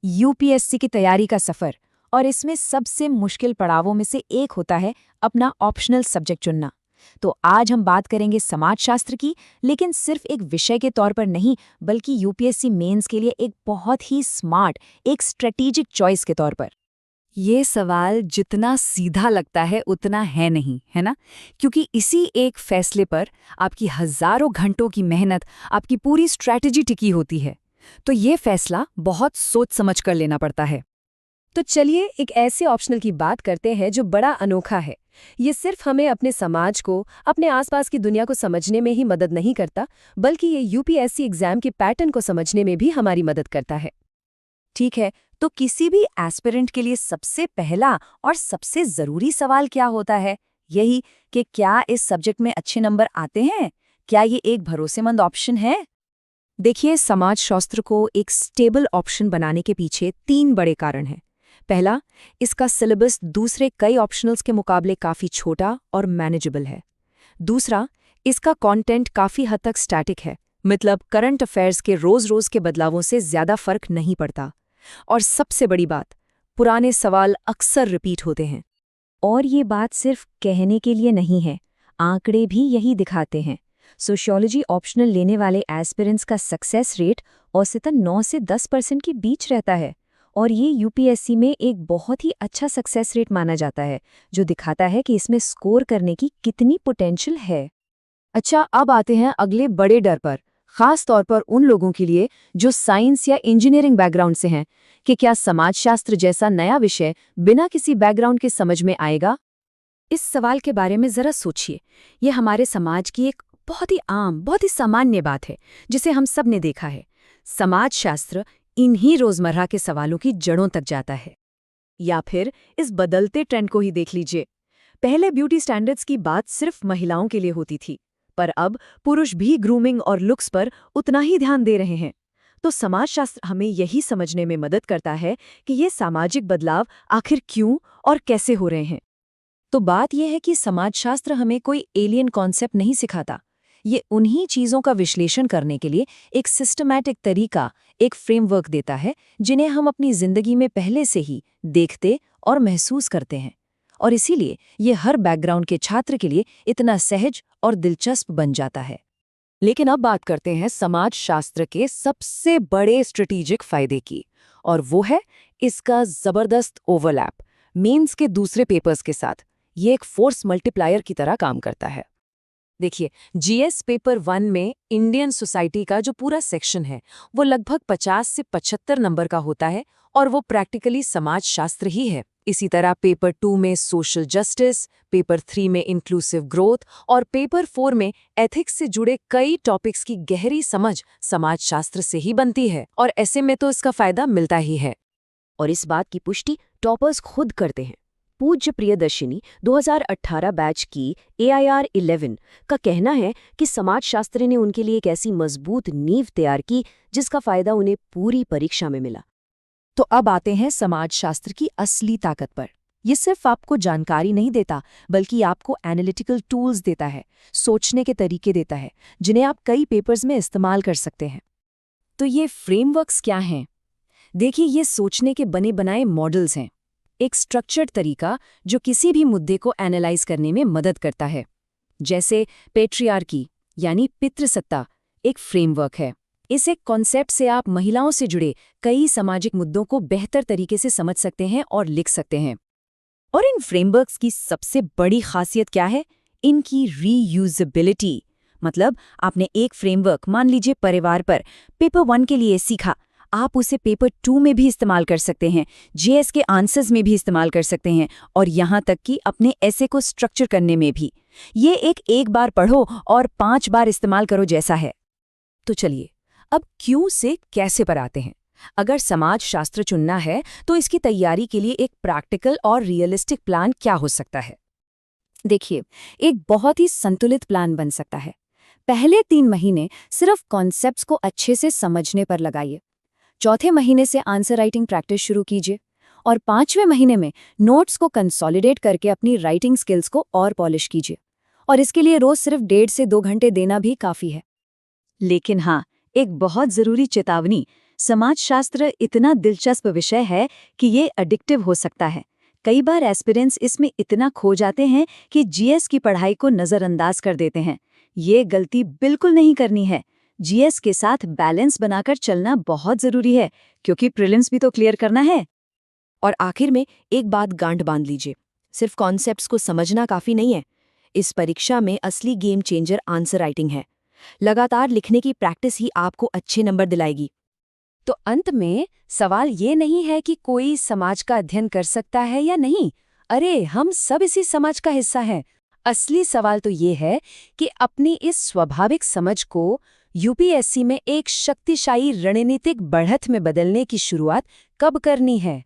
UPSC की तैयारी का सफर। और इसमें सबसे मुश्किल पड़ावों में से एक होता है अपना ऑप्शनल सब्जेक्ट चुनना। तो आज हम बात करेंगे समाजशास्त्र की, लेकिन सिर्फ एक विषय के तौर पर नहीं, बल्कि यूपीएससी मेंस के लिए एक बहुत ही स्मार्ट, एक स्ट्रेटेजिक चॉइस के तौर पर। ये सवाल जितना सीधा लगता है उतना है नहीं, है ना? क्योंकि इसी एक फैसले पर आपकी हजारों घंटों की मेहनत, आपकी पूरी स्ट्रैटेजी टिकी होती है। तो ये फैसला बहुत सोच समझ कर लेना पड़ता है। तो चलिए एक ऐसे ऑप्शनल की बात करते हैं जो बड़ा अनोखा है। ये सिर्फ हमें अपने समाज को, अपने आसपास की दुनिया को समझने में ही मदद नहीं करता, बल्कि ये यूपीएससी एग्जाम के पैटर्न को समझने में भी हमारी मदद करता है। ठीक है, तो किसी भी एस्पिरेंट के लिए सबसे पहला और सबसे ज़रूरी सवाल क्या होता है? यही कि क्या इस सब्जेक्ट में अच्छे नंबर आते हैं? क्या ये एक भरोसेमंद ऑप्शन है? देखिए, समाजशास्त्र को एक स्टेबल ऑप्शन बनाने के पीछे 3 बड़े कारण हैं। पहला, इसका सिलेबस दूसरे कई ऑप्शनल्स के मुकाबले काफ़ी छोटा और मैनेजेबल है। दूसरा, इसका कंटेंट काफ़ी हद तक स्टैटिक है, मतलब करंट अफेयर्स के रोज़-रोज़ के बदलावों से ज़्यादा फर्क नहीं पड़ता। और सबसे बड़ी बात, पुराने सवाल अक्सर रिपीट होते हैं। और ये बात सिर्फ कहने के लिए नहीं है, आंकड़े भी यही दिखाते हैं। सोशियोलॉजी ऑप्शनल लेने वाले एस्पिरेंट्स का सक्सेस रेट औसतन 9 से 10% के बीच रहता है, और ये यूपीएससी में एक बहुत ही अच्छा सक्सेस रेट माना जाता है, जो दिखाता है कि इसमें स्कोर करने की कितनी पोटेंशियल है। अच्छा, अब आते हैं अगले बड़े डर पर, खास तौर पर उन लोगों के लिए जो साइंस या इंजीनियरिंग बैकग्राउंड से हैं, कि क्या समाजशास्त्र जैसा नया विषय बिना किसी बैकग्राउंड के समझ में आएगा? इस सवाल के बारे में जरा सोचिए। ये हमारे समाज की एक बहुत ही आम, बहुत ही सामान्य बात है, जिसे हम सब ने देखा है। समाजशास्त्र इन्हीं रोजमर्रा के सवालों की जड़ों तक जाता है। या फिर इस बदलते ट्रेंड को ही देख लीजिए। पहले ब्यूटी स्टैंडर्ड्स की बात सिर्फ महिलाओं के लिए होती थी, पर अब पुरुष भी ग्रूमिंग और लुक्स पर उतना ही ध्यान दे रहे हैं। तो समाजशास्त्र हमें यही समझने में मदद करता है कि ये सामाजिक बदलाव आखिर क्यों और कैसे हो रहे हैं। तो बात यह है कि समाजशास्त्र हमें कोई एलियन कॉन्सेप्ट नहीं सिखाता। ये उन्हीं चीज़ों का विश्लेषण करने के लिए एक सिस्टमैटिक तरीका, एक फ्रेमवर्क देता है, जिन्हें हम अपनी जिंदगी में पहले से ही देखते और महसूस करते हैं। और इसीलिए ये हर बैकग्राउंड के छात्र के लिए इतना सहज और दिलचस्प बन जाता है। लेकिन अब बात करते हैं समाजशास्त्र के सबसे बड़े स्ट्रेटेजिक फायदे की, और वो है इसका जबरदस्त ओवरलैप मेंस के दूसरे पेपर्स के साथ। ये एक फोर्स मल्टीप्लायर की तरह काम करता है। देखिए, जीएस पेपर 1 में इंडियन सोसाइटी का जो पूरा सेक्शन है, वो लगभग 50 से 75 नंबर का होता है, और वो प्रैक्टिकली समाजशास्त्र ही है। इसी तरह पेपर 2 में सोशल जस्टिस, पेपर 3 में इंक्लूसिव ग्रोथ और पेपर 4 में एथिक्स से जुड़े कई टॉपिक्स की गहरी समझ समाजशास्त्र से ही बनती है, और ऐसे में तो इसका फायदा मिलता ही है। और इस बात की पुष्टि टॉपर्स खुद करते हैं। पूज्य प्रियदर्शिनी 2018 बैच की AIR 11 का कहना है कि समाजशास्त्र ने उनके लिए एक ऐसी मजबूत नींव तैयार की जिसका फायदा उन्हें पूरी परीक्षा में मिला। तो अब आते हैं समाजशास्त्र की असली ताकत पर। ये सिर्फ आपको जानकारी नहीं देता, बल्कि आपको एनालिटिकल टूल्स देता है, सोचने के तरीके देता है, जिन्हें आप कई पेपर्स में इस्तेमाल कर सकते हैं। तो ये फ्रेमवर्क्स क्या हैं? देखिए, ये सोचने के बने बनाए मॉडल्स हैं, एक स्ट्रक्चर्ड तरीका जो किसी भी मुद्दे को एनालाइज करने में मदद करता है। जैसे पेट्रियार्की यानी पितृसत्ता एक फ्रेमवर्क है। इस एक कॉन्सेप्ट से आप महिलाओं से जुड़े कई सामाजिक मुद्दों को बेहतर तरीके से समझ सकते हैं और लिख सकते हैं। और इन फ्रेमवर्क्स की सबसे बड़ी खासियत क्या है? इनकी रीयूजेबिलिटी। मतलब आपने एक फ्रेमवर्क, मान लीजिए परिवार पर, पेपर 1 के लिए सीखा, आप उसे पेपर 2 में भी इस्तेमाल कर सकते हैं, जीएस के आंसर्स में भी इस्तेमाल कर सकते हैं, और यहाँ तक कि अपने ऐसे को स्ट्रक्चर करने में भी। ये एक बार पढ़ो और 5 बार इस्तेमाल करो जैसा है। तो चलिए, अब क्यों से कैसे पर आते हैं। अगर समाजशास्त्र चुनना है तो इसकी तैयारी के लिए एक प्रैक्टिकल और रियलिस्टिक प्लान क्या हो सकता है? देखिए, एक बहुत ही संतुलित प्लान बन सकता है। पहले 3 महीने सिर्फ कॉन्सेप्ट्स को अच्छे से समझने पर लगाइए। चौथे महीने से आंसर राइटिंग प्रैक्टिस शुरू कीजिए, और 5वें महीने में नोट्स को कंसोलिडेट करके अपनी राइटिंग स्किल्स को और पॉलिश कीजिए। और इसके लिए रोज सिर्फ 1.5 से 2 घंटे देना भी काफ़ी है। लेकिन हाँ, एक बहुत ज़रूरी चेतावनी, समाजशास्त्र इतना दिलचस्प विषय है कि ये एडिक्टिव हो सकता है। कई बार एस्पिरेंट्स इसमें इतना खो जाते हैं कि जीएस की पढ़ाई को नज़रअंदाज कर देते हैं। ये गलती बिल्कुल नहीं करनी है। जीएस के साथ बैलेंस बनाकर चलना बहुत ज़रूरी है, क्योंकि प्रीलिम्स भी तो क्लियर करना है। और आखिर में एक बात गांठ बांध लीजिए, सिर्फ कॉन्सेप्ट्स को समझना काफ़ी नहीं है। इस परीक्षा में असली गेम चेंजर आंसर राइटिंग है। लगातार लिखने की प्रैक्टिस ही आपको अच्छे नंबर दिलाएगी। तो अंत में सवाल ये नहीं है कि कोई समाज का अध्ययन कर सकता है या नहीं। अरे, हम सब इसी समाज का हिस्सा हैं। असली सवाल तो ये है कि अपनी इस स्वाभाविक समझ को यूपीएससी में एक शक्तिशाली रणनीतिक बढ़त में बदलने की शुरुआत कब करनी है।